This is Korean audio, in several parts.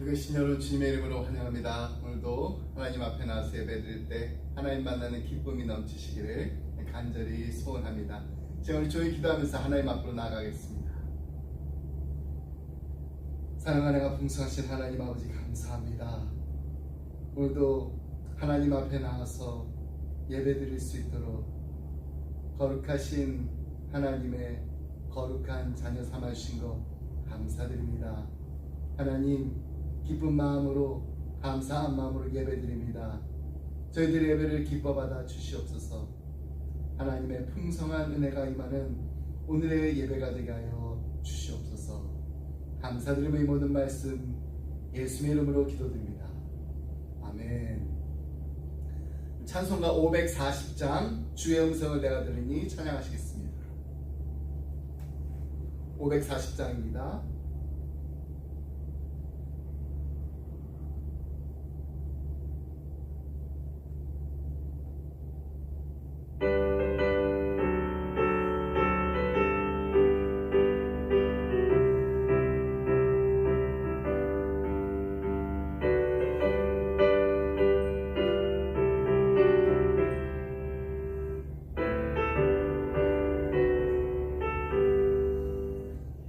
이것이 여러분 주님의 이름으로 환영합니다. 오늘도 하나님 앞에 나와서 예배드릴 때 하나님 만나는 기쁨이 넘치시기를 간절히 소원합니다. 제가 우리 조용히 기도하면서 하나님 앞으로 나아가겠습니다. 사랑하는 풍성하신 하나님 아버지 감사합니다. 오늘도 하나님 앞에 나와서 예배드릴 수 있도록 거룩하신 하나님의 거룩한 자녀 삼아주신 것 감사드립니다. 하나님 기쁜 마음으로 감사한 마음으로 예배드립니다. 저희들의 예배를 기뻐받아 주시옵소서. 하나님의 풍성한 은혜가 임하는 오늘의 예배가 되게 하여 주시옵소서. 감사드리며 이 모든 말씀 예수의 이름으로 기도드립니다. 아멘. 찬송가 540장 주의 음성을 내가 들으니 찬양하시겠습니다. 540장입니다.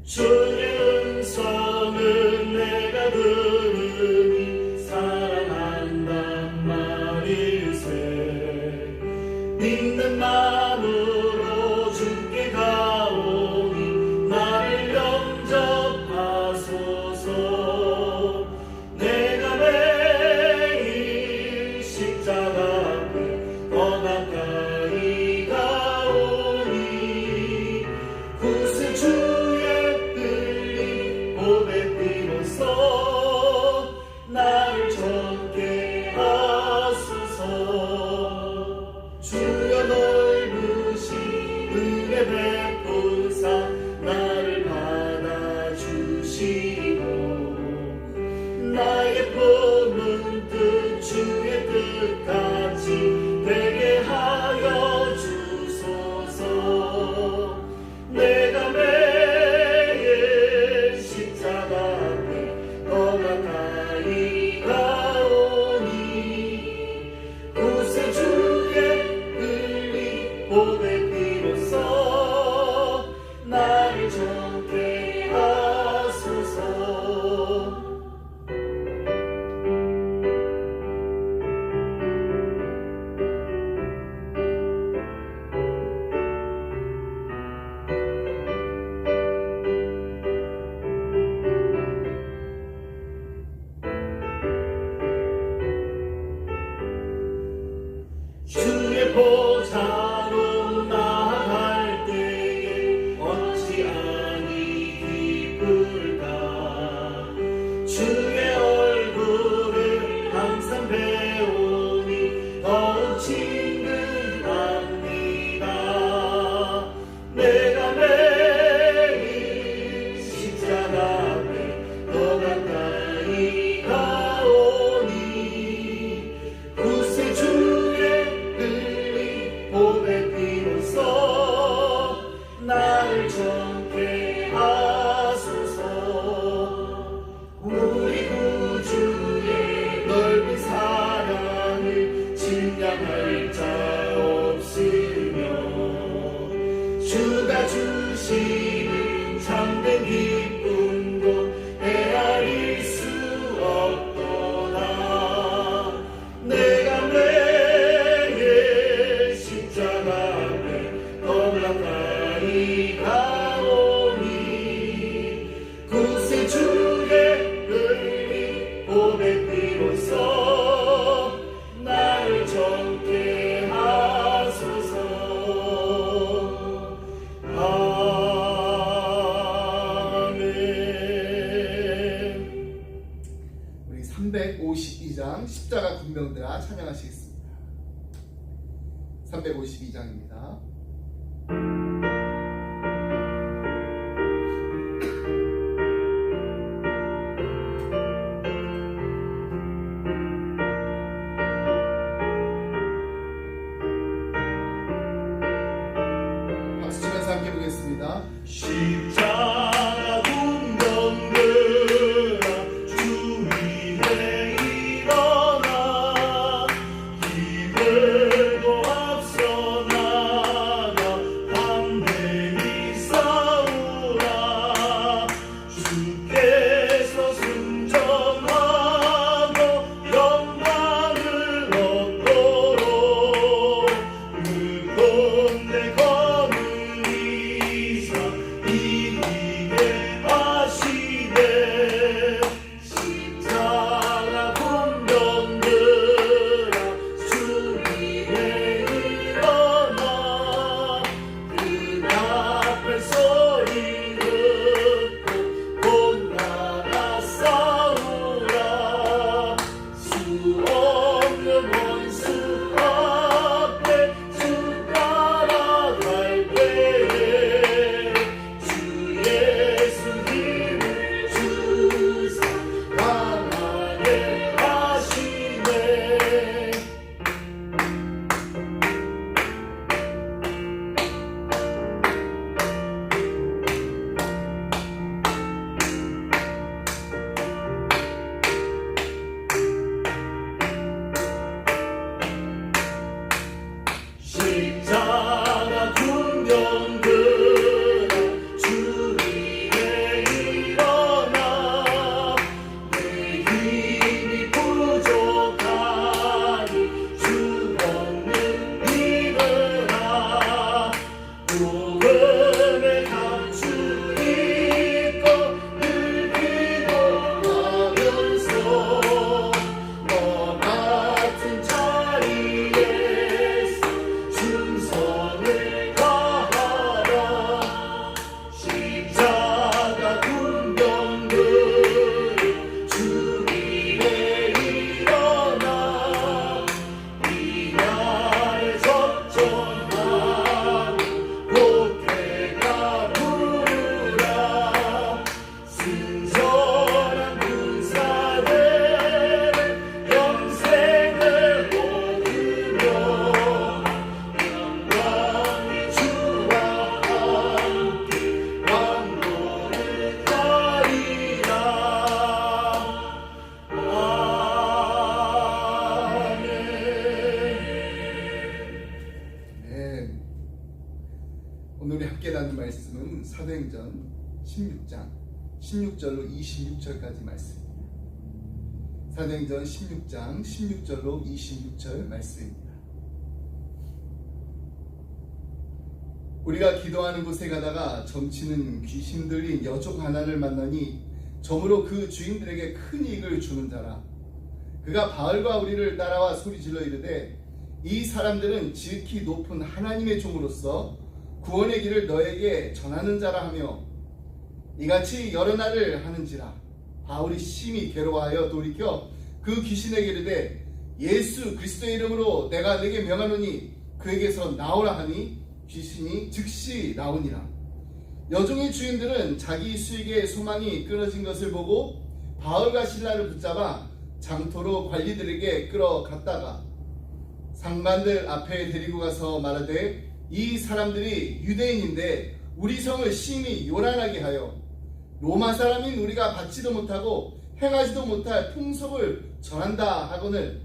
주의 음성은 내가 들으니 사랑한단 말일세. 믿는 마음으로 주께 가오니 나를 영접하소서. 내가 매일 십자가 앞에 더 가까이 가오니 구세 주의 보배비로써 나를 적게 하소서. 주여 넓으신 은혜 베푸사 나를 받아주시고 나의 품은 뜻 주의 뜻같이 되게 하여 주소서. 내가 가까이 가오니 구세 주의 은리 보배비로써 나를 적게 하소서. 주의 보좌로 나아갈 때에 어찌 아니 기쁠까. 주의 얼굴을 항상 배우니 더욱 친근합니다. 내가 매일 십자가 앞에 더 가까이 가오니 구세 주의 보배비로써 나를 적게 하소서. 우리 구주의 넓은 사랑을 증량할 자 없으며 주가 주시는 참된 기쁨도 헤아릴 수 없도다. 내가 매일 십자가 앞에 더 가까이 가오니 구세 주의 은리 보배비로써 나를 적게 하소서. 아멘. 우리 352장 십자가 군병들아 찬양하시겠습니다. 352장입니다. 박수 치면서 함께 보겠습니다. 십자가 군병들아 주의 사도행전 16장 16절로 26절까지 말씀입니다. 사도행전 16장 16절로 26절 말씀입니다. 우리가 기도하는 곳에 가다가 점치는 귀신 들린 여종 하나를 만나니 점으로 그 주인들에게 큰 이익을 주는 자라. 그가 바알과 우리를 따라와 소리질러 이르되 이 사람들은 지극히 높은 하나님의 종으로서 구원의 길을 너에게 전하는 자라 하며 이같이 여러 날을 하는지라. 바울이 심히 괴로워하여 돌이켜 그 귀신에게 이르되 예수 그리스도의 이름으로 내가 네게 명하노니 그에게서 나오라 하니 귀신이 즉시 나오니라. 여종의 주인들은 자기 수익의 소망이 끊어진 것을 보고 바울과 실라를 붙잡아 장터로 관리들에게 끌어갔다가 상관들 앞에 데리고 가서 말하되 이 사람들이 유대인인데 우리 성을 심히 요란하게 하여 로마 사람인 우리가 받지도 못하고 행하지도 못할 풍속을 전한다 하거늘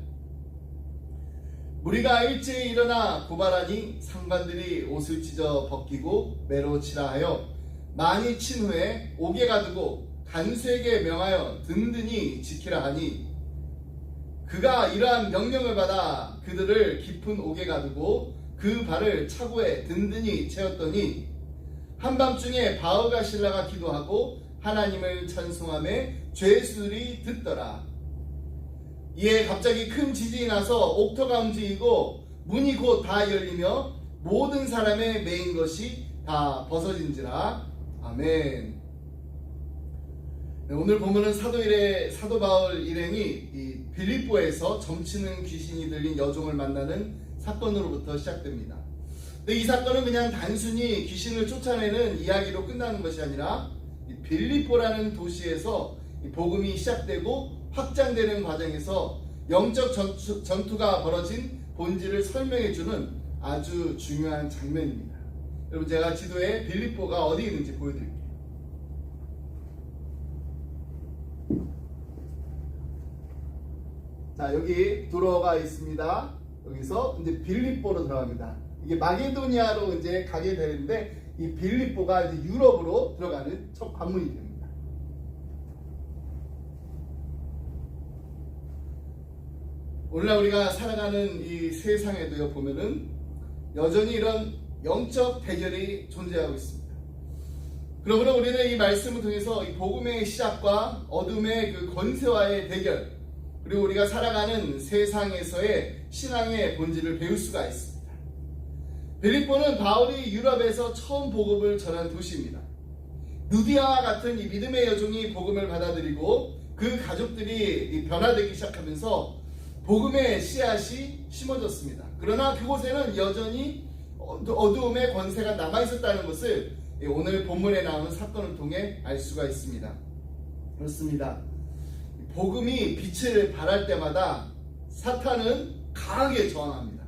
우리가 일제히 일어나 고발하니 상관들이 옷을 찢어 벗기고 매로 치라 하여 많이 친 후에 옥에 가두고 간수에게 명하여 든든히 지키라 하니 그가 이러한 명령을 받아 그들을 깊은 옥에 가두고 그 발을 차고에 든든히 채웠더니 한밤중에 바울과 실라가 기도하고 하나님을 찬송하며 죄수들이 듣더라. 이에 갑자기 큰 지진이 나서 옥토가 움직이고 문이 곧 다 열리며 모든 사람의 매인 것이 다 벗어진지라. 아멘. 오늘 보면은 사도 바울 일행이 이 빌립보에서 점치는 귀신이 들린 여종을 만나는 사건으로부터 시작됩니다. 근데 이 사건은 그냥 단순히 귀신을 쫓아내는 이야기로 끝나는 것이 아니라 이 빌립보라는 도시에서 이 복음이 시작되고 확장되는 과정에서 영적 전투가 벌어진 본질을 설명해주는 아주 중요한 장면입니다. 여러분 제가 지도에 빌립보가 어디 있는지 보여드릴게요. 자, 여기 도로가 있습니다. 여기서 이제 빌립보로 들어갑니다. 이게 마게도니아로 이제 가게 되는데 이 빌립보가 이제 유럽으로 들어가는 첫 관문이 됩니다. 오늘날 우리가 살아가는 이 세상에도요 보면은 여전히 이런 영적 대결이 존재하고 있습니다. 그러므로 우리는 이 말씀을 통해서 이 복음의 시작과 어둠의 그 권세와의 대결, 그리고 우리가 살아가는 세상에서의 신앙의 본질을 배울 수가 있습니다. 빌립보는 바울이 유럽에서 처음 복음을 전한 도시입니다. 누디아와 같은 이 믿음의 여종이 복음을 받아들이고 그 가족들이 변화되기 시작하면서 복음의 씨앗이 심어졌습니다. 그러나 그곳에는 여전히 어두움의 권세가 남아있었다는 것을 오늘 본문에 나오는 사건을 통해 알 수가 있습니다. 그렇습니다. 복음이 빛을 발할 때마다 사탄은 강하게 저항합니다.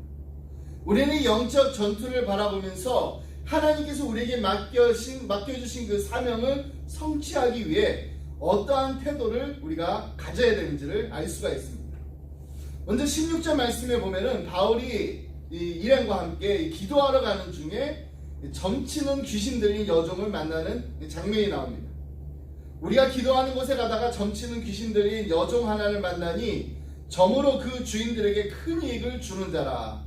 우리는 영적 전투를 바라보면서 하나님께서 우리에게 맡겨주신 그 사명을 성취하기 위해 어떠한 태도를 우리가 가져야 되는지를 알 수가 있습니다. 먼저 16절 말씀에 보면은 바울이 이 일행과 함께 기도하러 가는 중에 점치는 귀신 들린 여종을 만나는 장면이 나옵니다. 우리가 기도하는 곳에 가다가 점치는 귀신 들린 여종 하나를 만나니 점으로 그 주인들에게 큰 이익을 주는 자라.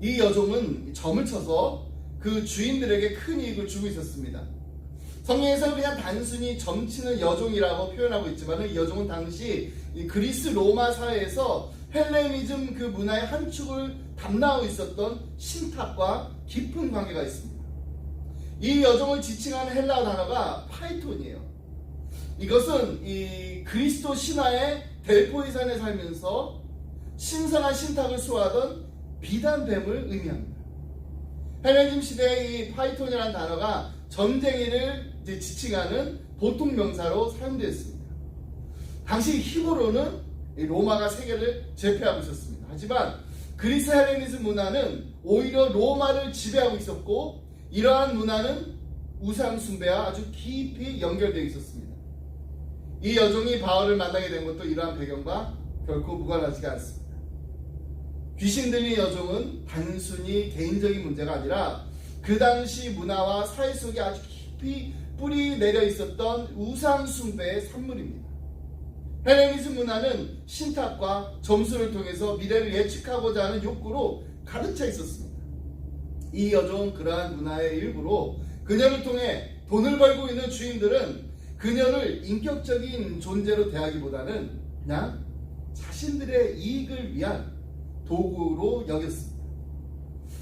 이 여종은 점을 쳐서 그 주인들에게 큰 이익을 주고 있었습니다. 성경에서는 그냥 단순히 점치는 여종이라고 표현하고 있지만 이 여종은 당시 이 그리스 로마 사회에서 헬레니즘 그 문화의 한 축을 담당하고 있었던 신탁과 깊은 관계가 있습니다. 이 여종을 지칭하는 헬라어 단어가 파이톤이에요. 이것은 이 그리스도 신화의 델포이 산에 살면서 신선한 신탁을 수호하던 비단뱀을 의미합니다. 헬레니즘 시대의 이 파이톤이라는 단어가 점쟁이를 지칭하는 보통 명사로 사용되었습니다. 당시 히브로는 로마가 세계를 제패하고 있었습니다. 하지만 그리스 헬레니즘 문화는 오히려 로마를 지배하고 있었고 이러한 문화는 우상 숭배와 아주 깊이 연결되어 있었습니다. 이 여종이 바울을 만나게 된 것도 이러한 배경과 결코 무관하지가 않습니다. 귀신 들린 여종은 단순히 개인적인 문제가 아니라 그 당시 문화와 사회 속에 아주 깊이 뿌리 내려 있었던 우상 숭배의 산물입니다. 헬레니즘 문화는 신탁과 점수를 통해서 미래를 예측하고자 하는 욕구로 가득 차 있었습니다. 이 여종은 그러한 문화의 일부로 그녀를 통해 돈을 벌고 있는 주인들은 그녀를 인격적인 존재로 대하기보다는 그냥 자신들의 이익을 위한 도구로 여겼습니다.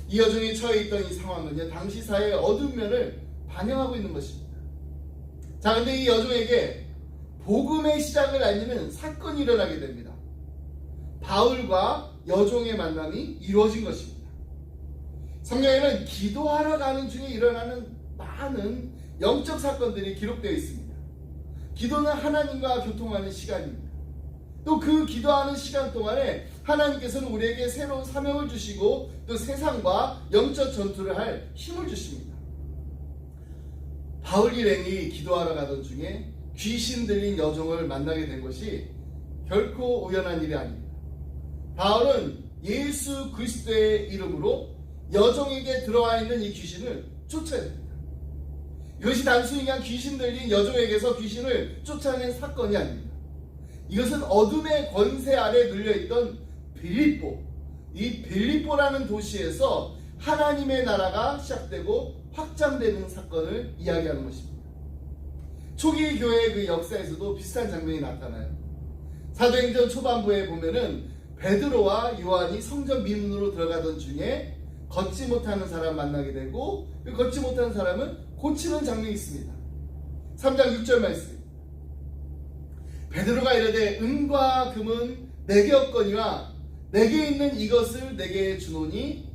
이 여종이 처해 있던 이 상황은요, 당시 사회의 어두운 면을 반영하고 있는 것입니다. 자, 근데 이 여종에게 복음의 시작을 알리는 사건이 일어나게 됩니다. 바울과 여종의 만남이 이루어진 것입니다. 성경에는 기도하러 가는 중에 일어나는 많은 영적 사건들이 기록되어 있습니다. 기도는 하나님과 교통하는 시간입니다. 또 그 기도하는 시간 동안에 하나님께서는 우리에게 새로운 사명을 주시고 또 세상과 영적 전투를 할 힘을 주십니다. 바울 일행이 기도하러 가던 중에 귀신 들린 여종을 만나게 된 것이 결코 우연한 일이 아닙니다. 바울은 예수 그리스도의 이름으로 여종에게 들어와 있는 이 귀신을 쫓아야 됩니다. 이것이 단순히 그냥 귀신 들린 여종에게서 귀신을 쫓아낸 사건이 아닙니다. 이것은 어둠의 권세 아래 눌려있던 빌립보, 이 빌립보라는 도시에서 하나님의 나라가 시작되고 확장되는 사건을 이야기하는 것입니다. 초기 교회의 그 역사에서도 비슷한 장면이 나타나요. 사도행전 초반부에 보면은 베드로와 요한이 성전 미문으로 들어가던 중에 걷지 못하는 사람 만나게 되고 그 걷지 못하는 사람은 고치는 장면이 있습니다. 3장 6절 말씀. 베드로가 이르되 은과 금은 내게 없거니와 내게 있는 이것을 내게 주노니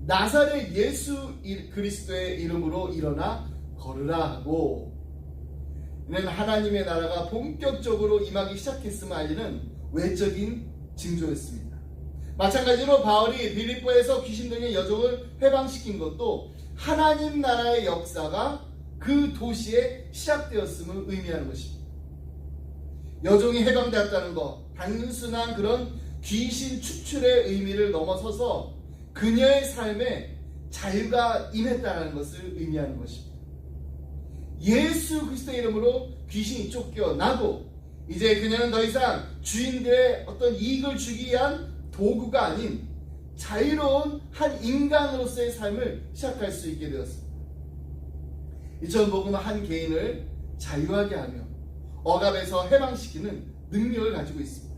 나사렛 예수 그리스도의 이름으로 일어나 걸으라 하고, 이는 하나님의 나라가 본격적으로 임하기 시작했음을 알리는 외적인 징조였습니다. 마찬가지로 바울이 빌립보에서 귀신 들린 여종을 해방시킨 것도 하나님 나라의 역사가 그 도시에 시작되었음을 의미하는 것입니다. 여종이 해방되었다는 것, 단순한 그런 귀신 축출의 의미를 넘어서서 그녀의 삶에 자유가 임했다는 것을 의미하는 것입니다. 예수 그리스도의 이름으로 귀신이 쫓겨나고 이제 그녀는 더 이상 주인들의 어떤 이익을 주기 위한 도구가 아닌 자유로운 한 인간으로서의 삶을 시작할 수 있게 되었습니다. 이처럼 복음은 한 개인을 자유하게 하며 억압에서 해방시키는 능력을 가지고 있습니다.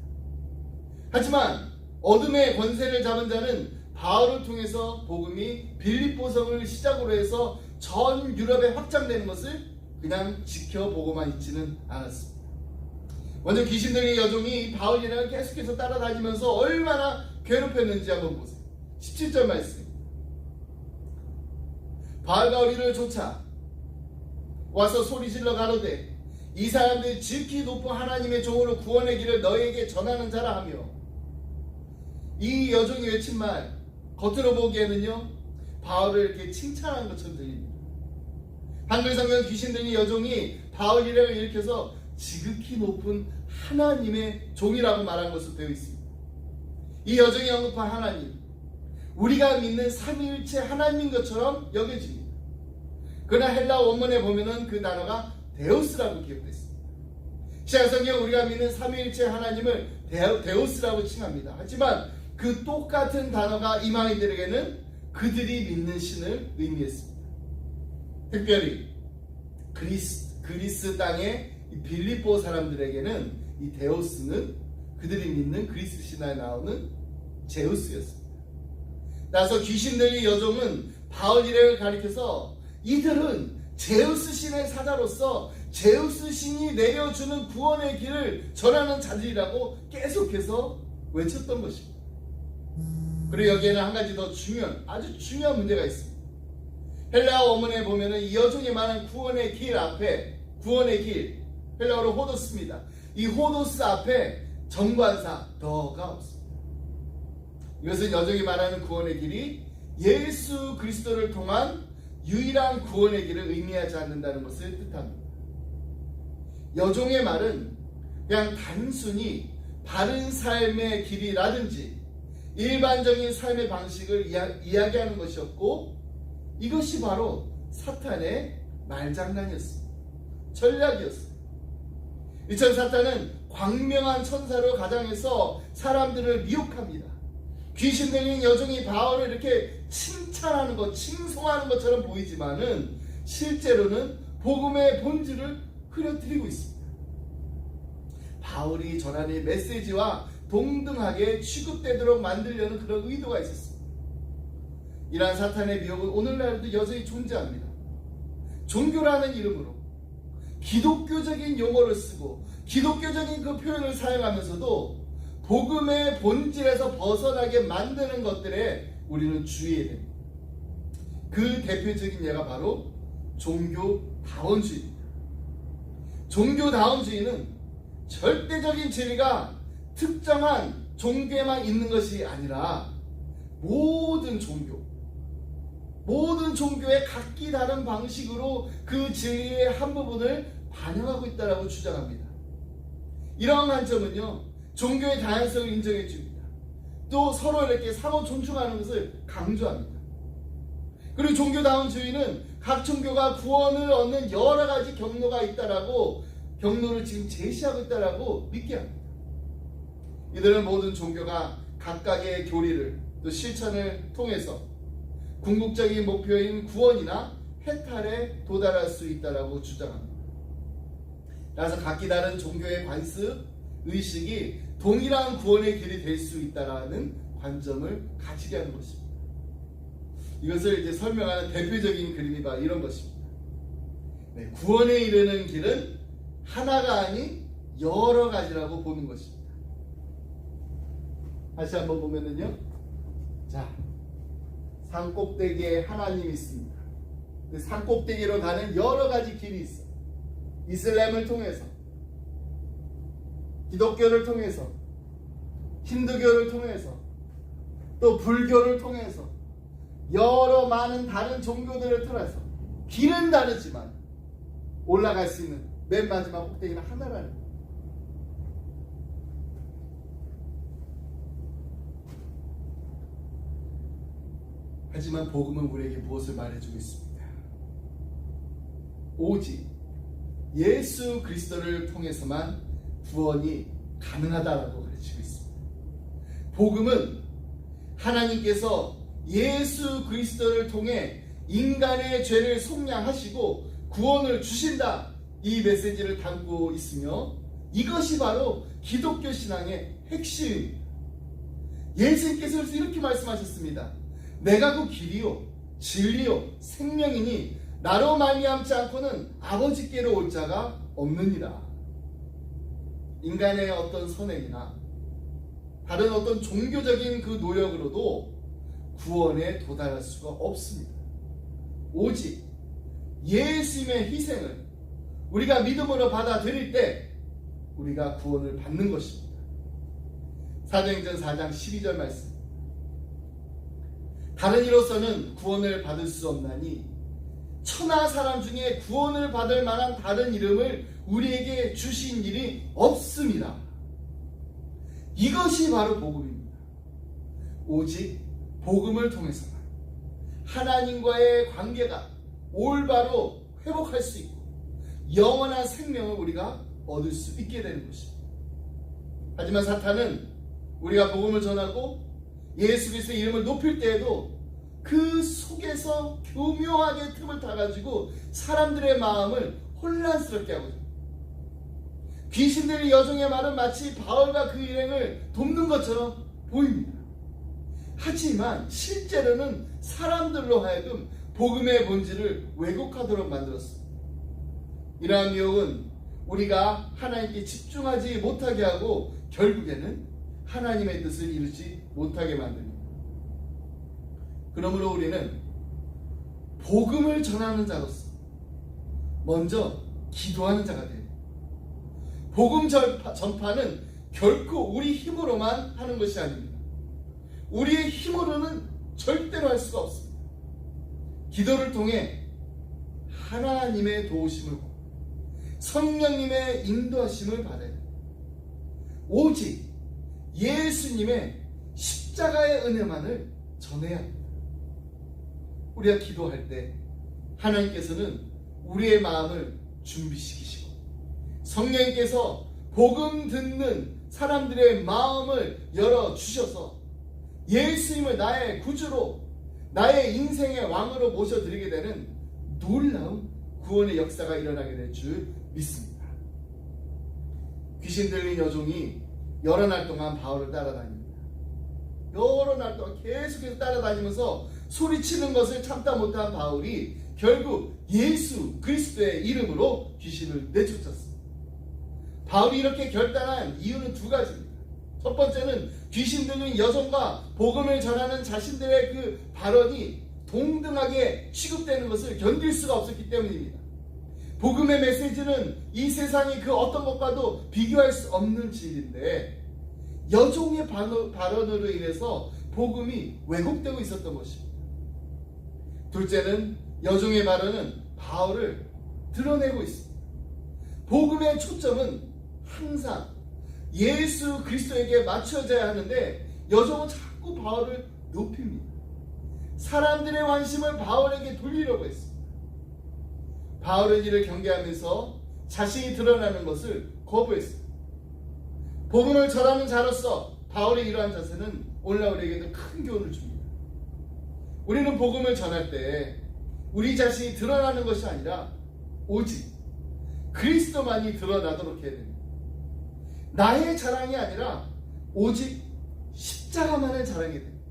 하지만 어둠의 권세를 잡은 자는 바울을 통해서 복음이 빌립보성을 시작으로 해서 전 유럽에 확장되는 것을 그냥 지켜보고만 있지는 않았습니다. 먼저 귀신 들린 여종이 바울이랑 계속해서 따라다니면서 얼마나 괴롭혔는지 한번 보세요. 17절 말씀. 바울과 우리를 쫓아 와서 소리질러 가로되 이 사람들이 지극히 높은 하나님의 종으로 구원의 길을 너희에게 전하는 자라 하며, 이 여종이 외친 말 겉으로 보기에는요 바울을 이렇게 칭찬하는 것처럼 들립니다. 한글 성경 귀신 들린 여종이 바울 일행을 일으켜서 지극히 높은 하나님의 종이라고 말한 것으로 되어 있습니다. 이 여종이 언급한 하나님, 우리가 믿는 삼위일체 하나님인 것처럼 여겨집니다. 그러나 헬라 원문에 보면은 그 단어가 데우스라고 기록되어 있습니다. 신약성경 우리가 믿는 삼위일체 하나님을 데우스라고 칭합니다. 하지만 그 똑같은 단어가 이방인들에게는 그들이 믿는 신을 의미했습니다. 특별히 그리스 땅의 빌립보 사람들에게는 이 데우스는 그들이 믿는 그리스 신화에 나오는 제우스였습니다. 따라서 귀신 들린 여종은 바울 일행을 가리켜서 이들은 제우스 신의 사자로서 제우스 신이 내려주는 구원의 길을 전하는 자들이라고 계속해서 외쳤던 것입니다. 그리고 여기에는 한 가지 더 아주 중요한 문제가 있습니다. 헬라어 원문에 보면은 이 여종이 말하는 구원의 길 앞에, 구원의 길, 헬라어로 호도스입니다. 이 호도스 앞에 정관사 더가 없습니다. 이것은 여종이 말하는 구원의 길이 예수 그리스도를 통한 유일한 구원의 길을 의미하지 않는다는 것을 뜻합니다. 여종의 말은 그냥 단순히 바른 삶의 길이라든지 일반적인 삶의 방식을 이야기하는 것이었고, 이것이 바로 사탄의 말장난이었습니다. 전략이었어요. 이처럼 사탄은 광명한 천사로 가장해서 사람들을 미혹합니다. 귀신 들린 여종이 바울을 이렇게 칭찬하는 것, 칭송하는 것처럼 보이지만은 실제로는 복음의 본질을 흐려뜨리고 있습니다. 바울이 전하는 메시지와 동등하게 취급되도록 만들려는 그런 의도가 있었습니다. 이러한 사탄의 미혹은 오늘날도 여전히 존재합니다. 종교라는 이름으로 기독교적인 용어를 쓰고 기독교적인 그 표현을 사용하면서도 복음의 본질에서 벗어나게 만드는 것들에 우리는 주의해야 됩니다. 그 대표적인 예가 바로 종교다원주의입니다. 종교다원주의는 절대적인 진리가 특정한 종교에만 있는 것이 아니라 모든 종교의 각기 다른 방식으로 그 진리의 한 부분을 반영하고 있다고 주장합니다. 이러한 관점은요, 종교의 다양성을 인정해 줍니다. 또 서로 이렇게 상호 존중하는 것을 강조합니다. 그리고 종교다원주의는 각 종교가 구원을 얻는 여러 가지 경로가 있다라고 경로를 지금 제시하고 있다라고 믿게 합니다. 이들은 모든 종교가 각각의 교리를 또 실천을 통해서 궁극적인 목표인 구원이나 해탈에 도달할 수 있다라고 주장합니다. 따라서 각기 다른 종교의 관습, 의식이 동일한 구원의 길이 될 수 있다라는 관점을 가지게 하는 것입니다. 이것을 이제 설명하는 대표적인 그림이 바로 이런 것입니다. 네, 구원에 이르는 길은 하나가 아닌 여러 가지라고 보는 것입니다. 다시 한번 보면은요, 자, 산 꼭대기에 하나님이 있습니다. 그 산 꼭대기로 가는 여러 가지 길이 있어요. 이슬람을 통해서, 기독교를 통해서, 힌두교를 통해서, 또 불교를 통해서, 여러 많은 다른 종교들을 통해서 길은 다르지만 올라갈 수 있는 맨 마지막 꼭대기는 하나라는 거예요. 하지만 복음은 우리에게 무엇을 말해주고 있습니다. 오직 예수 그리스도를 통해서만 구원이 가능하다라고 가르치고 있습니다. 복음은 하나님께서 예수 그리스도를 통해 인간의 죄를 속량하시고 구원을 주신다, 이 메시지를 담고 있으며 이것이 바로 기독교 신앙의 핵심입니다. 예수님께서 이렇게 말씀하셨습니다. 내가 그 길이요 진리요 생명이니 나로 말미암지 않고는 아버지께로 올 자가 없느니라. 인간의 어떤 선행이나 다른 어떤 종교적인 그 노력으로도 구원에 도달할 수가 없습니다. 오직 예수님의 희생을 우리가 믿음으로 받아들일 때 우리가 구원을 받는 것입니다. 사도행전 4장 12절 말씀. 다른 이로서는 구원을 받을 수 없나니 천하 사람 중에 구원을 받을 만한 다른 이름을 우리에게 주신 일이 없습니다. 이것이 바로 복음입니다. 오직 복음을 통해서만 하나님과의 관계가 올바로 회복할 수 있고 영원한 생명을 우리가 얻을 수 있게 되는 것입니다. 하지만 사탄은 우리가 복음을 전하고 예수 그리스도의 이름을 높일 때에도 그 속에서 교묘하게 틈을 타가지고 사람들의 마음을 혼란스럽게 하거든요. 귀신들의 여종의 말은 마치 바울과 그 일행을 돕는 것처럼 보입니다. 하지만 실제로는 사람들로 하여금 복음의 본질을 왜곡하도록 만들었습니다. 이러한 미혹은 우리가 하나님께 집중하지 못하게 하고 결국에는 하나님의 뜻을 이루지 못하게 만듭니다. 그러므로 우리는 복음을 전하는 자로서 먼저 기도하는 자가 돼요. 복음 전파는 결코 우리 힘으로만 하는 것이 아닙니다. 우리의 힘으로는 절대로 할 수가 없습니다. 기도를 통해 하나님의 도우심을 받고 성령님의 인도하심을 받아야 됩니다. 오직 예수님의 십자가의 은혜만을 전해야 합니다. 우리가 기도할 때 하나님께서는 우리의 마음을 준비시키시고 성령님께서 복음 듣는 사람들의 마음을 열어주셔서 예수님을 나의 구주로 나의 인생의 왕으로 모셔드리게 되는 놀라운 구원의 역사가 일어나게 될 줄 믿습니다. 귀신 들린 여종이 여러 날 동안 바울을 따라다닙니다. 여러 날 동안 계속해서 따라다니면서 소리치는 것을 참다 못한 바울이 결국 예수 그리스도의 이름으로 귀신을 내쫓았습니다. 바울이 이렇게 결단한 이유는 두 가지입니다. 첫 번째는 귀신 들린 여종과 복음을 전하는 자신들의 그 발언이 동등하게 취급되는 것을 견딜 수가 없었기 때문입니다. 복음의 메시지는 이 세상의 그 어떤 것과도 비교할 수 없는 진리인데 여종의 발언으로 인해서 복음이 왜곡되고 있었던 것입니다. 둘째는 여종의 발언은 바울을 드러내고 있습니다. 복음의 초점은 항상 예수 그리스도에게 맞춰져야 하는데 여종은 자꾸 바울을 높입니다. 사람들의 관심을 바울에게 돌리려고 했습니다. 바울은 이를 경계하면서 자신이 드러나는 것을 거부했습니다. 복음을 전하는 자로서 바울의 이러한 자세는 오늘날 우리에게도 큰 교훈을 줍니다. 우리는 복음을 전할 때 우리 자신이 드러나는 것이 아니라 오직 그리스도만이 드러나도록 해야 됩니다. 나의 자랑이 아니라 오직 십자가만을 자랑해야 됩니다.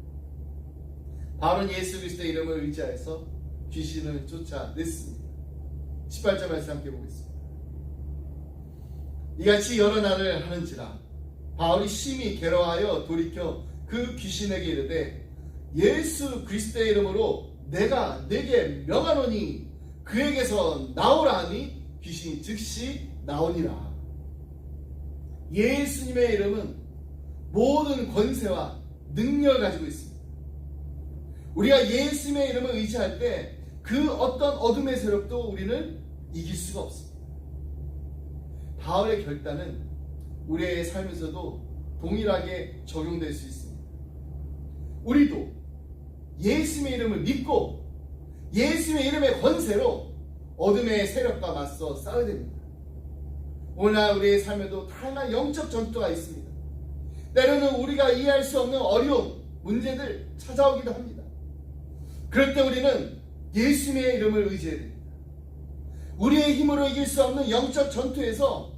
바울은 예수 그리스도의 이름을 의지하여서 귀신을 쫓아냈습니다. 18절 말씀 함께 보겠습니다. 이같이 여러 날을 하는지라 바울이 심히 괴로워하여 돌이켜 그 귀신에게 이르되 예수 그리스도의 이름으로 내가 네게 명하노니 그에게서 나오라 하니 귀신이 즉시 나오니라. 예수님의 이름은 모든 권세와 능력을 가지고 있습니다. 우리가 예수님의 이름을 의지할 때 그 어떤 어둠의 세력도 우리는 이길 수가 없습니다. 바울의 결단은 우리의 삶에서도 동일하게 적용될 수 있습니다. 우리도 예수님의 이름을 믿고 예수님의 이름의 권세로 어둠의 세력과 맞서 싸워야 됩니다. 오늘날 우리의 삶에도 다양한 영적 전투가 있습니다. 때로는 우리가 이해할 수 없는 어려운 문제들 찾아오기도 합니다. 그럴 때 우리는 예수님의 이름을 의지해야 됩니다. 우리의 힘으로 이길 수 없는 영적 전투에서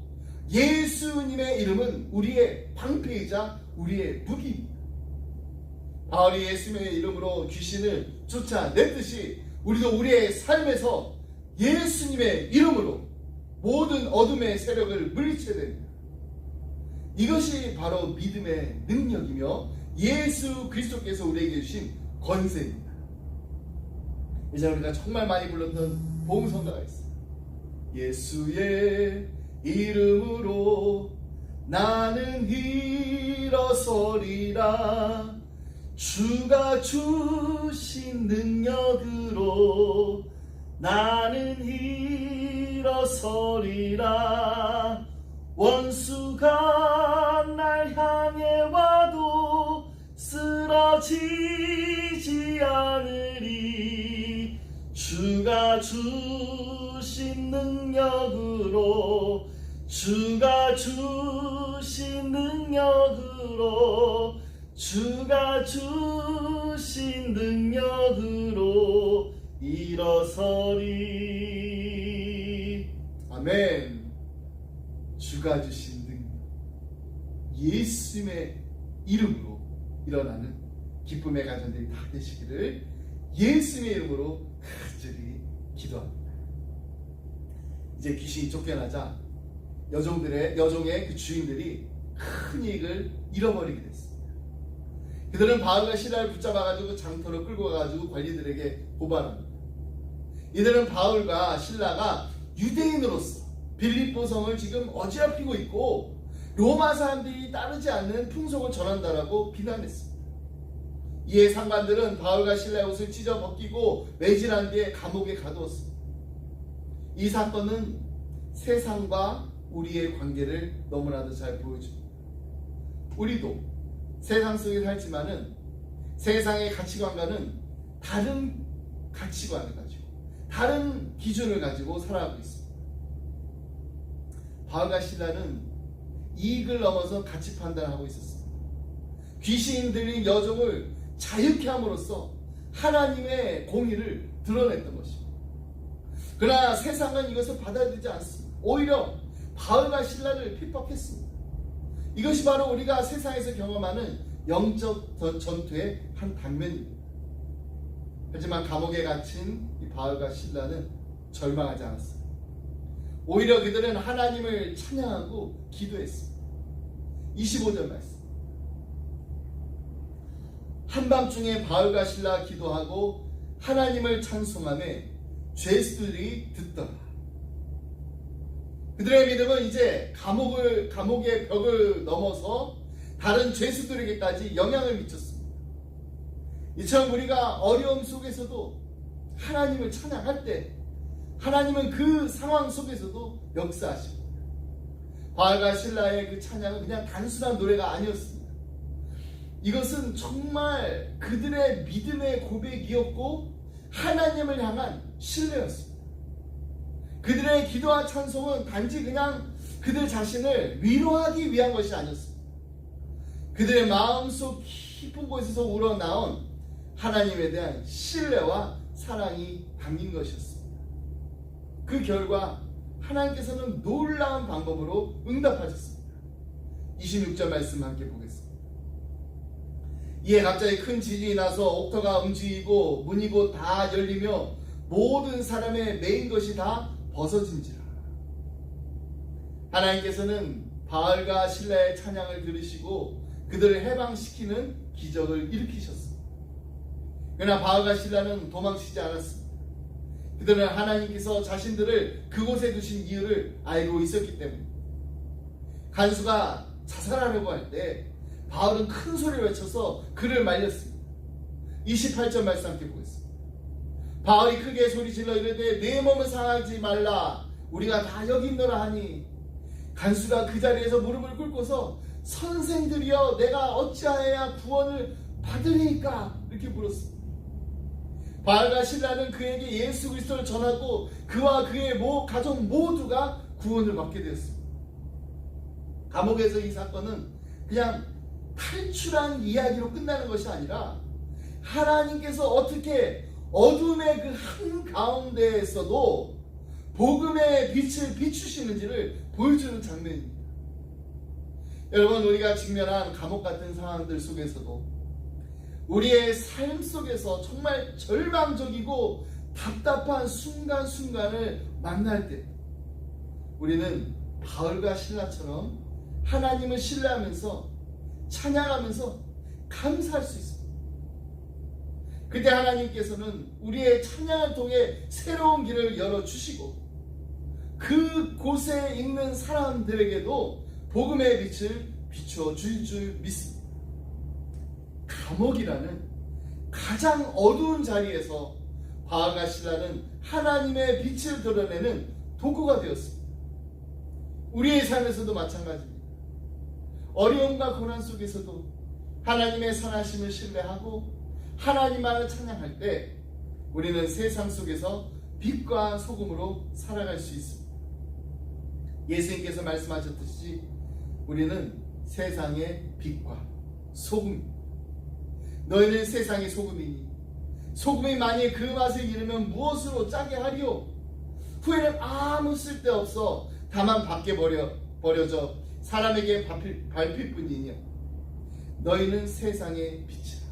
예수님의 이름은 우리의 방패이자 우리의 무기입니다. 바울이 예수님의 이름으로 귀신을 쫓아냈듯이 우리도 우리의 삶에서 예수님의 이름으로 모든 어둠의 세력을 물리쳐야 됩니다. 이것이 바로 믿음의 능력이며 예수 그리스도께서 우리에게 주신 권세입니다. 이제 우리가 정말 많이 불렀던 복음성가가 있어요. 예수의 이름으로 나는 일어서리라. 주가 주신 능력으로 나는 일어서리라. 원수가 날 향해 와도 쓰러지지 않으리. 주가 주신 능력으로 주가 주신 능력으로 주가 주신 능력으로 일어서리. 아멘. 주가 주신 능력, 예수님의 이름으로 일어나는 기쁨의 가정들이 다 되시기를 예수님의 이름으로 간절히 기도합니다. 이제 귀신이 쫓겨나자 여종의 그 주인들이 큰 이익을 잃어버리게 됐습니다. 그들은 바울과 시라를 붙잡아가지고 장터로 끌고 가가지고 관리들에게 고발합니다. 이들은 바울과 신라가 유대인으로서 빌립보 성을 지금 어지럽히고 있고 로마 사람들이 따르지 않는 풍속을 전한다라고 비난했습니다. 이에 상관들은 바울과 신라의 옷을 찢어 벗기고 매질한 뒤에 감옥에 가두었습니다. 이 사건은 세상과 우리의 관계를 너무나도 잘 보여줍니다. 우리도 세상 속에 살지만은 세상의 가치관과는 다른 가치관을 가지고 다른 기준을 가지고 살아가고 있습니다. 바울과 실라는 이익을 넘어서 가치 판단을 하고 있었습니다. 귀신 들린 여종을 자유케 함으로써 하나님의 공의를 드러냈던 것입니다. 그러나 세상은 이것을 받아들이지 않습니다. 오히려 바울과 실라를 핍박했습니다. 이것이 바로 우리가 세상에서 경험하는 영적 전투의 한 단면입니다. 하지만 감옥에 갇힌 이 바울과 실라는 절망하지 않았습니다. 오히려 그들은 하나님을 찬양하고 기도했습니다. 25절 말씀. 한밤중에 바울과 실라 기도하고 하나님을 찬송하며 죄수들이 듣더라. 그들의 믿음은 이제 감옥의 벽을 넘어서 다른 죄수들에게까지 영향을 미쳤습니다. 이처럼 우리가 어려움 속에서도 하나님을 찬양할 때 하나님은 그 상황 속에서도 역사하십니다. 바울과 신라의 그 찬양은 그냥 단순한 노래가 아니었습니다. 이것은 정말 그들의 믿음의 고백이었고 하나님을 향한 신뢰였습니다. 그들의 기도와 찬송은 단지 그냥 그들 자신을 위로하기 위한 것이 아니었습니다. 그들의 마음속 깊은 곳에서 우러나온 하나님에 대한 신뢰와 사랑이 담긴 것이었습니다. 그 결과 하나님께서는 놀라운 방법으로 응답하셨습니다. 26절 말씀 함께 보겠습니다. 이에 갑자기 큰 지진이 나서 옥토가 움직이고 문이 곧 다 열리며 모든 사람의 매인 것이 다 벗어진지라. 하나님께서는 바울과 실라의 찬양을 들으시고 그들을 해방시키는 기적을 일으키셨습니다. 그러나 바울과 실라는 도망치지 않았습니다. 그들은 하나님께서 자신들을 그곳에 두신 이유를 알고 있었기 때문입니다. 간수가 자살하려고 할 때 바울은 큰 소리를 외쳐서 그를 말렸습니다. 28절 말씀 함께 보겠습니다. 바울이 크게 소리질러 이르되 내 몸을 상하지 말라 우리가 다 여기 있노라 하니 간수가 그 자리에서 무릎을 꿇고서 선생들이여 내가 어찌하여야 구원을 받으리까 이렇게 물었습니다. 바울과 실라는 그에게 예수 그리스도를 전하고 그와 그의 가족 모두가 구원을 받게 되었습니다. 감옥에서 이 사건은 그냥 탈출한 이야기로 끝나는 것이 아니라 하나님께서 어떻게 어둠의 그 한가운데에서도 복음의 빛을 비추시는지를 보여주는 장면입니다. 여러분, 우리가 직면한 감옥 같은 상황들 속에서도 우리의 삶 속에서 정말 절망적이고 답답한 순간순간을 만날 때 우리는 바울과 실라처럼 하나님을 신뢰하면서 찬양하면서 감사할 수 있습니다. 그때 하나님께서는 우리의 찬양을 통해 새로운 길을 열어주시고 그곳에 있는 사람들에게도 복음의 빛을 비추어 줄 줄 믿습니다. 감옥이라는 가장 어두운 자리에서 바울과 실라는 하나님의 빛을 드러내는 도구가 되었습니다. 우리의 삶에서도 마찬가지입니다. 어려움과 고난 속에서도 하나님의 선하심을 신뢰하고 하나님만을 찬양할 때 우리는 세상 속에서 빛과 소금으로 살아갈 수 있습니다. 예수님께서 말씀하셨듯이 우리는 세상의 빛과 소금입니다. 너희는 세상의 소금이니 소금이 만일 그 맛을 잃으면 무엇으로 짜게 하리요? 후에는 아무 쓸데없어 다만 밖에 버려져 사람에게 밟힐 뿐이니요. 너희는 세상의 빛이라.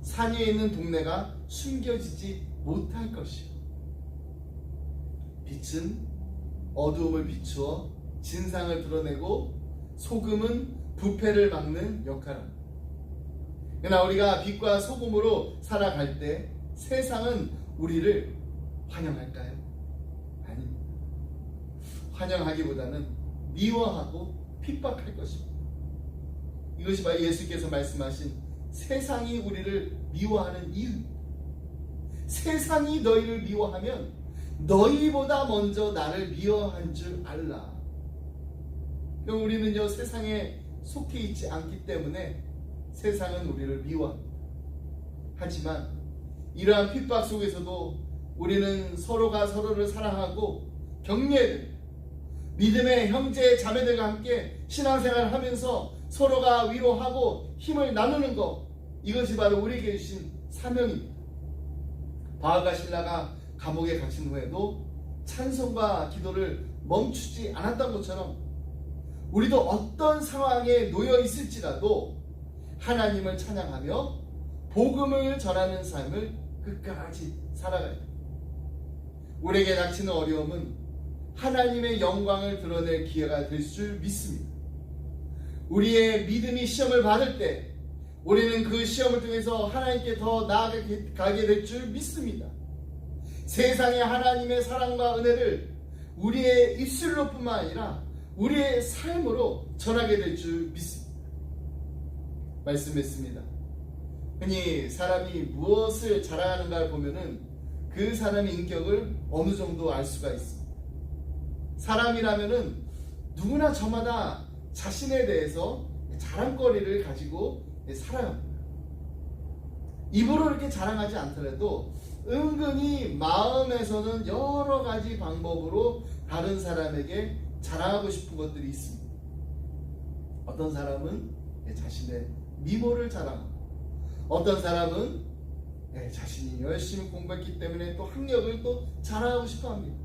산 위에 있는 동네가 숨겨지지 못할 것이요. 빛은 어두움을 비추어 진상을 드러내고 소금은 부패를 막는 역할을 합니다. 그러나 우리가 빛과 소금으로 살아갈 때 세상은 우리를 환영할까요? 아닙니다. 환영하기보다는 미워하고 핍박할 것입니다. 이것이 바로 예수께서 말씀하신 세상이 우리를 미워하는 이유입니다. 세상이 너희를 미워하면 너희보다 먼저 나를 미워한 줄 알라. 그럼 우리는요 세상에 속해 있지 않기 때문에 세상은 우리를 미워합니다. 하지만 이러한 핍박 속에서도 우리는 서로가 서로를 사랑하고 격려해야 됩니다. 믿음의 형제 자매들과 함께 신앙생활을 하면서 서로가 위로하고 힘을 나누는 것, 이것이 바로 우리에게 주신 사명입니다. 바울과 실라가 감옥에 갇힌 후에도 찬송과 기도를 멈추지 않았던 것처럼 우리도 어떤 상황에 놓여 있을지라도 하나님을 찬양하며 복음을 전하는 삶을 끝까지 살아가야 됩니다. 우리에게 닥치는 어려움은 하나님의 영광을 드러낼 기회가 될 줄 믿습니다. 우리의 믿음이 시험을 받을 때 우리는 그 시험을 통해서 하나님께 더 나아가게 될 줄 믿습니다. 세상의 하나님의 사랑과 은혜를 우리의 입술로 뿐만 아니라 우리의 삶으로 전하게 될 줄 믿습니다. 말씀했습니다. 흔히 사람이 무엇을 자랑하는가를 보면은 그 사람의 인격을 어느 정도 알 수가 있습니다. 사람이라면은 누구나 저마다 자신에 대해서 자랑거리를 가지고 살아갑니다. 입으로 이렇게 자랑하지 않더라도 은근히 마음에서는 여러 가지 방법으로 다른 사람에게 자랑하고 싶은 것들이 있습니다. 어떤 사람은 자신의 미모를 자랑하고, 어떤 사람은 자신이 열심히 공부했기 때문에 또 학력을 또 자랑하고 싶어 합니다.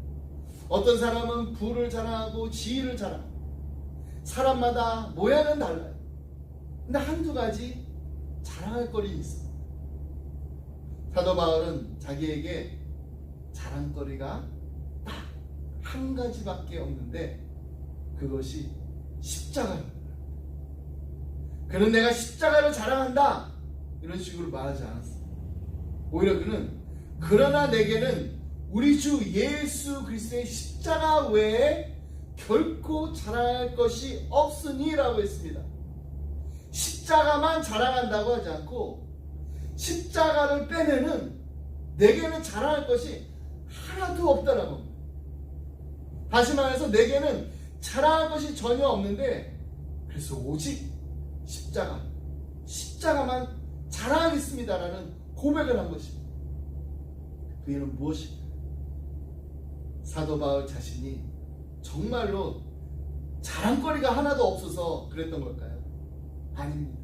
어떤 사람은 부를 자랑하고 지위를 자랑하고, 사람마다 모양은 달라요. 근데 한두 가지 자랑할 거리는 있어요. 사도 바울은 자기에게 자랑거리가 딱 한 가지밖에 없는데 그것이 십자가입니다. 그는 내가 십자가를 자랑한다 이런 식으로 말하지 않았어요. 오히려 그는 그러나 내게는 우리 주 예수 그리스도의 십자가 외에 결코 자랑할 것이 없으니 라고 했습니다. 십자가만 자랑한다고 하지 않고 십자가를 빼면은 내게는 자랑할 것이 하나도 없다라고 합니다. 다시 말해서 내게는 자랑할 것이 전혀 없는데 그래서 오직 십자가만 자랑하겠습니다라는 고백을 한 것입니다. 그 이유는 무엇일까요? 사도 바울 자신이 정말로 자랑거리가 하나도 없어서 그랬던 걸까요? 아닙니다.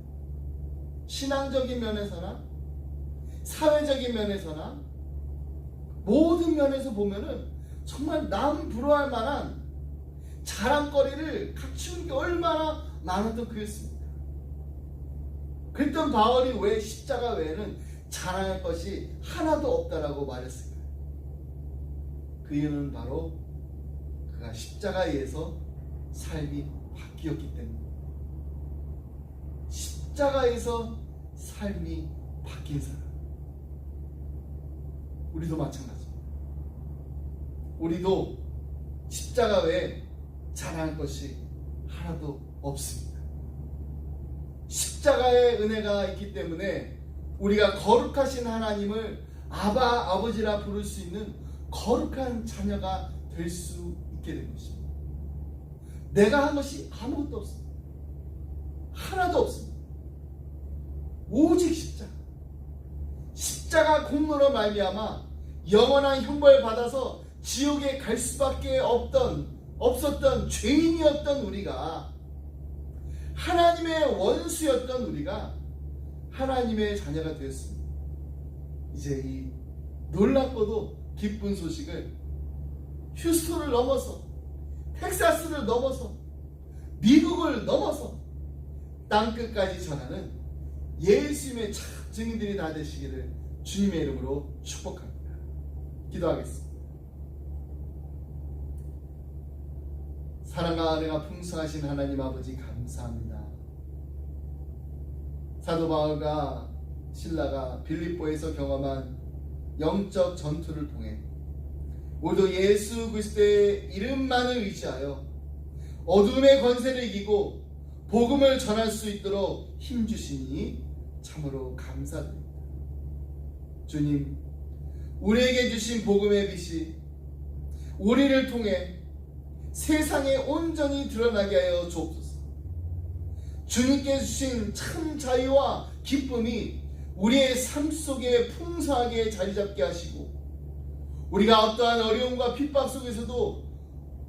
신앙적인 면에서나 사회적인 면에서나 모든 면에서 보면은 정말 남 부러워할 만한 자랑거리를 갖춘 게 얼마나 많았던 그였습니다. 그랬던 바울이 왜 십자가 외에는 자랑할 것이 하나도 없다라고 말했을까요? 그 이유는 바로 그가 십자가에서 삶이 바뀌었기 때문입니다. 십자가에서 삶이 바뀐 사람. 우리도 마찬가지입니다. 우리도 십자가 외에 자랑할 것이 하나도 없습니다. 십자가의 은혜가 있기 때문에 우리가 거룩하신 하나님을 아버지라 부를 수 있는 거룩한 자녀가 될 수 있게 된 것입니다. 내가 한 것이 아무것도 없습니다. 하나도 없습니다. 오직 십자가 공로로 말미암아 영원한 형벌 받아서 지옥에 갈 수밖에 없었던 죄인이었던 우리가, 하나님의 원수였던 우리가 하나님의 자녀가 되었습니다. 이제 이 놀랍고도 기쁜 소식을 휴스턴을 넘어서, 텍사스를 넘어서, 미국을 넘어서 땅끝까지 전하는 예수님의 참 증인들이 다 되시기를 주님의 이름으로 축복합니다. 기도하겠습니다. 사랑과 은혜가 풍성하신 하나님 아버지 감사합니다. 사도 바울과 실라가 빌립보에서 경험한 영적 전투를 통해 우리도 예수 그리스도의 이름만을 의지하여 어둠의 권세를 이기고 복음을 전할 수 있도록 힘주시니 참으로 감사드립니다. 주님, 우리에게 주신 복음의 빛이 우리를 통해 세상에 온전히 드러나게 하여 주옵소서. 주님께 주신 참 자유와 기쁨이 우리의 삶 속에 풍성하게 자리 잡게 하시고, 우리가 어떠한 어려움과 핍박 속에서도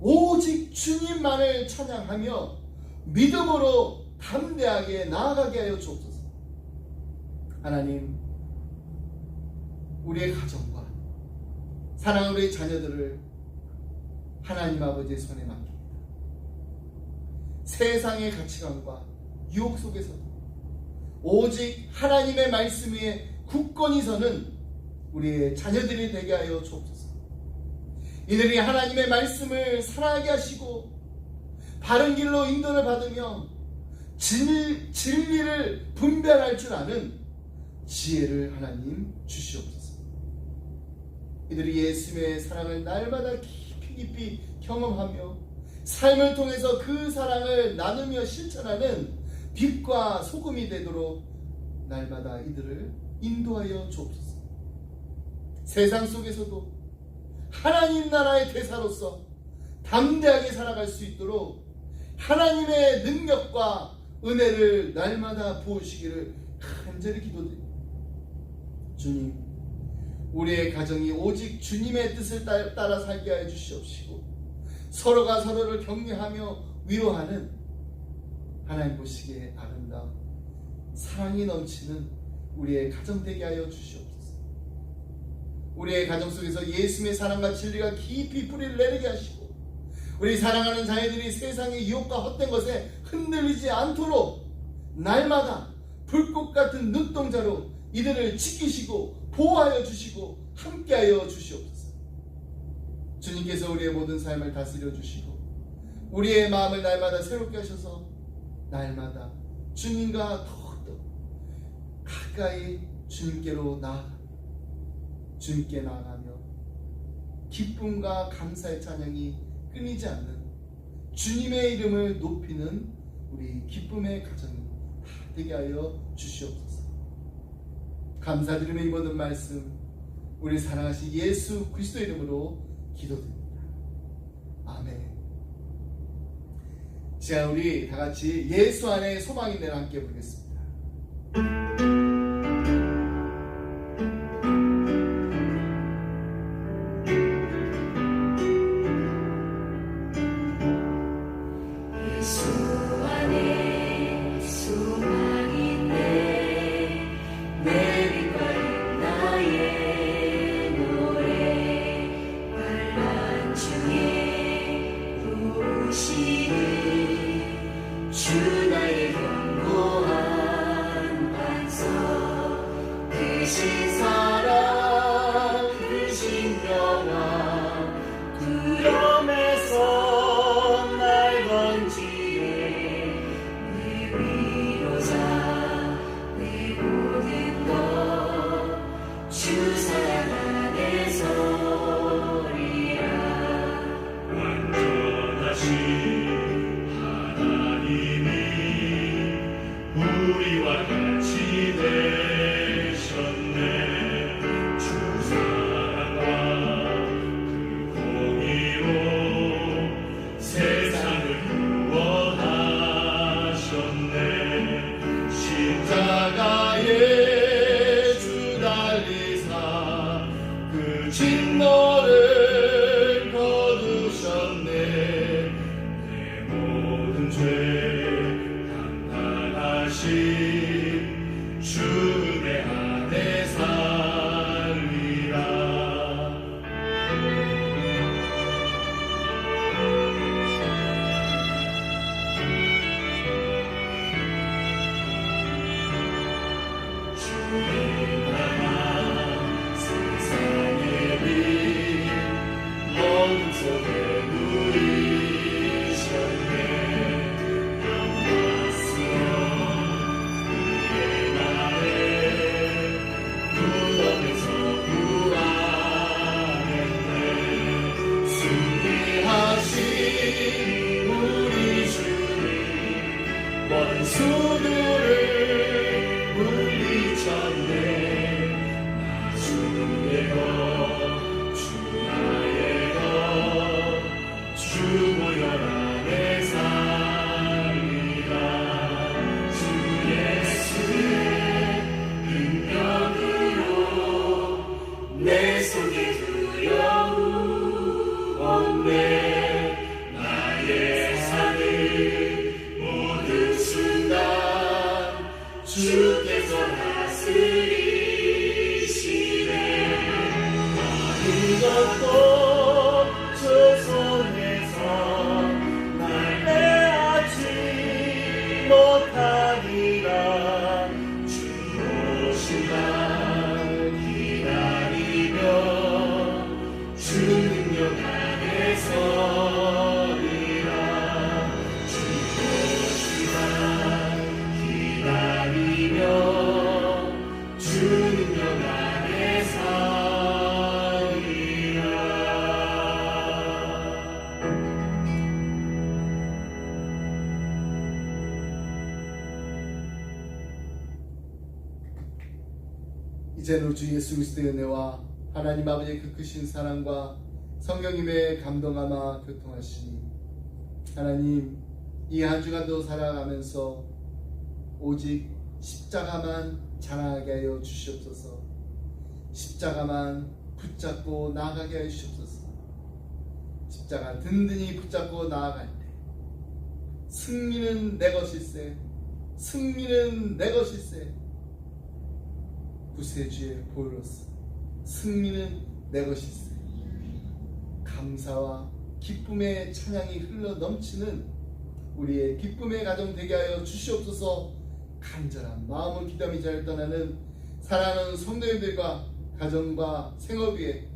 오직 주님만을 찬양하며 믿음으로 담대하게 나아가게 하여 주옵소서. 하나님, 우리의 가정과 사랑하는 우리의 자녀들을 하나님 아버지의 손에 맡깁니다. 세상의 가치관과 유혹 속에서도 오직 하나님의 말씀 위에 굳건히 서는 우리의 자녀들이 되게 하여 주옵소서. 이들이 하나님의 말씀을 사랑하게 하시고 바른 길로 인도를 받으며 진리를 분별할 줄 아는 지혜를 하나님 주시옵소서. 이들이 예수님의 사랑을 날마다 깊이 경험하며 삶을 통해서 그 사랑을 나누며 실천하는 빛과 소금이 되도록 날마다 이들을 인도하여 주옵소서. 세상 속에서도 하나님 나라의 대사로서 담대하게 살아갈 수 있도록 하나님의 능력과 은혜를 날마다 부으시기를 간절히 기도드립니다. 주님, 우리의 가정이 오직 주님의 뜻을 따라 살게 하여 주시옵시고, 서로가 서로를 격려하며 위로하는 하나님 보시기에 아름다운 사랑이 넘치는 우리의 가정 되게 하여 주시옵소서. 우리의 가정 속에서 예수님의 사랑과 진리가 깊이 뿌리를 내리게 하시고, 우리 사랑하는 자녀들이 세상의 유혹과 헛된 것에 흔들리지 않도록 날마다 불꽃 같은 눈동자로 이들을 지키시고 보호하여 주시고 함께하여 주시옵소서. 주님께서 우리의 모든 삶을 다스려 주시고 우리의 마음을 날마다 새롭게 하셔서 날마다 주님과 더욱더 가까이 주님께로 주님께 나아가며 기쁨과 감사의 찬양이 끊이지 않는 주님의 이름을 높이는 우리 기쁨의 가정이 다 되게 하여 주시옵소서. 감사드리며 이 모든 말씀 우리 사랑하신 예수 그리스도 이름으로 기도드립니다. 아멘. 자, 우리 다 같이 예수 안에 소망이 있네 함께 부르겠습니다. 진노를 거두셨네. 내 모든 죄 담당하신 주의 안에 살리라. 주의 나라 원수들을 물리쳤네. 나 주의 것, 주 나의 것, 주 보혈 안에 살리라. 주 예수의 능력 주께서 다스리시네. 이것도 주 손에서 날 빼앗지 못하리라. 주 오신 날 기다리며 주 능력 안에 서리라. 주 오신 날 기다리며 주 능력 안에 서리라. 이제는 주 예수 그리스도의 은혜와 하나님 아버지의 그 크신 사랑과 성령님의 감동하마 교통하시니 하나님 이 한 주간도 살아가면서 오직 십자가만 자랑하게 하여 주시옵소서. 십자가만 붙잡고 나아가게 하여 주시옵소서. 십자가 든든히 붙잡고 나아갈 때 승리는 내 것일세, 승리는 내 것일세. 구세주의 보혈로서 승리는 내 것일세. 감사와 기쁨의 찬양이 흘러 넘치는 우리의 기쁨의 가정 되게 하여 주시옵소서. 간절한 마음을 기도하며 잘 떠나는 사랑하는 성도님들과 가정과 생업 위에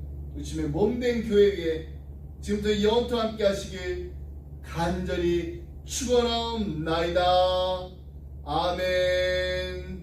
주님의 몸된 교회 위에 지금부터 영원토록 함께 하시길 간절히 축원하옵나이다. 아멘.